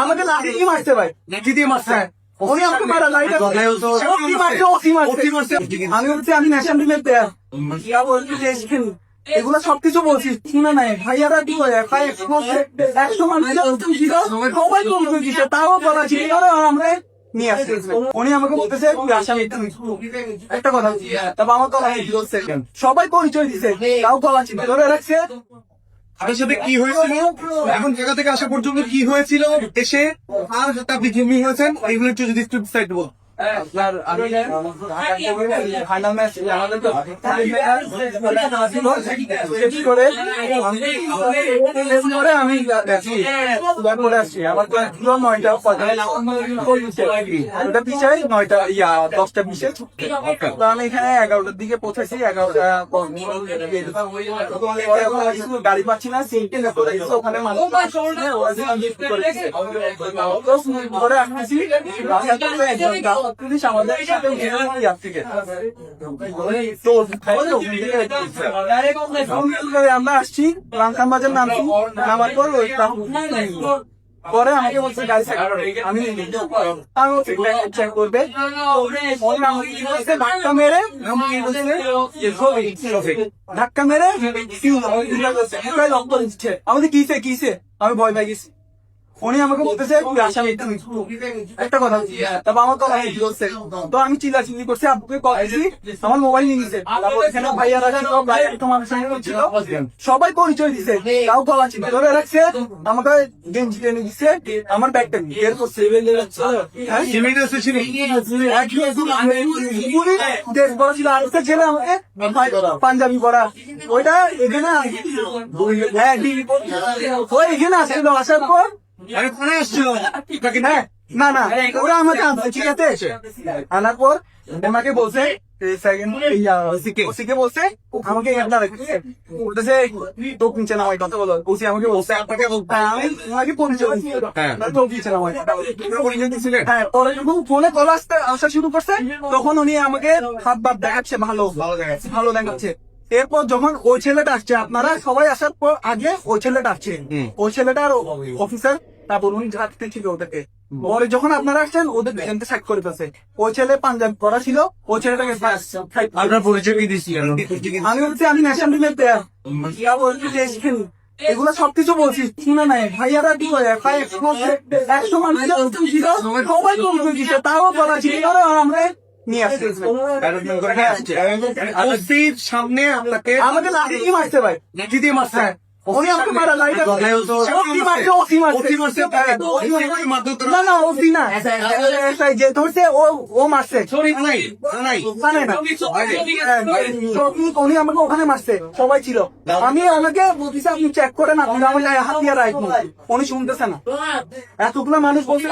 আমাকে লাঠি দিয়ে মারছে ভাই, লাঠি দিয়ে মারছে। উনি আমাকে মারা লাঠি মারছে। আমি বলছি আমি ন্যাশনাল টিমের প্লেয়ার, এগুলো সবকিছু বলছি শুনে নাই। ভাইয়ারা কি করে 100 মানুষ সবাই কমপ্লেন দিচ্ছে, তাও বলা ছিল আমরা নিয়ে আসছি। উনি আমাকে বলতেছে তুই আসামি, একটা কথা তারপর আমার গলা সবাই পরিচয় দিছে, তাও গলা ছিল ধরে রাখছে। আপনার সাথে কি হয়েছিল, এখন জায়গা থেকে আসা পর্যন্ত কি হয়েছিল, এসে আর যাতে আপনি জিম্মি হয়েছেন এগুলো একটু যদি একটু বিস্তারিত বল। আপনার আমি ফাইনাল ম্যাচ আমাদের তো করে আমি করে আসছি। আমার পুরো 9টা ওটা পিছাই 9টা 10টা পিছিয়ে। তো আমি এখানে 11টার দিকে পৌঁছেছি। 11টা গাড়ি পাচ্ছি না, ওখানে ঘরে আসতেছি পুলিশ আমাদের আমরা আসছি রামখান বাজার নামছি, নামার পর পরে আমাকে বলছে গাড়ি আমি চেক করবে, ধাক্কা মেরে আমাদের কিসে কিসে আমি ভয় পাই গেছি। উনি আমাকে বলতেছে তুই আসামি, একটা কথা তারপর আমার কথা বলছে। তো আমি চিল্লাচিল্লি করছি, আপুকে কল দিয়েছি, আমার মোবাইল নিয়ে নিছে। ভাইয়ারা ছিল সবাই পরিচয় দিছে, তাও গলা ছিল ধরে রাখছে, আমাকে গেঞ্জি টেনে দিচ্ছে, আমার ব্যাগটা বের করছে। দেশ বড় ছিল আর ছেলে আমাকে পাঞ্জাবি পরা, ওইটা এখানে হ্যাঁ ওই এখানে আসছিল। আসার পর না না ওরা আমাকে আনছে, ঠিক আছে। আনার পর আমাকে বলছে বলছে আমাকে বলতেছে তোপ নিচে নামাই কথা বলো। ওসি আমাকে বলছে আমাকে পরিচয় তোপ নিচে নামাই। হ্যাঁ পরে যখন ফোনে কল আসা শুরু করছে তখন উনি আমাকে হাত বাদ দেখাচ্ছে, ভালো ভালো দেখাচ্ছে। এরপর যখন ওই ছেলেটা আসছে, আপনারা সবাই আসার পর আগে ওই ছেলেটা আসছে, ওই ছেলেটার অফিসার, তারপর উনি ঝাড়তে ছিল ওদেরকে। পরে যখন আপনারা আসছেন ওদের দুজনকে সাইড করে ফেলছে। ওই ছেলে পাঞ্জাবি করা ছিল, ওই ছেলেটাকে আপনার পরিচয় কি দিচ্ছি? আমি বলছি আমি ন্যাশনাল টিমের প্লেয়ার, এগুলো সবকিছু বলছি শুনে নাই। ভাইয়ারা কি করে 100 মানুষ সবাই কমপ্লেন দিচ্ছে, তাও বলা ছিল আমরা নিয়ে আসছি। সামনে আপনাকে আমাকে লাঠি দিয়ে মারছে ভাই, লাঠি দিয়ে মারছে। উনি আমাকে মারা লাঠি না না ওসি না যে ধরছে ও মারছে, উনি আমাকে ওখানে মারছে, সবাই ছিল। আমি আমাকে বলতেছি আপনি চেক করেন, আপনি আমার হাতিয়ার রাখবেন, উনি শুনতেছে না। এতগুলো মানুষ বলছে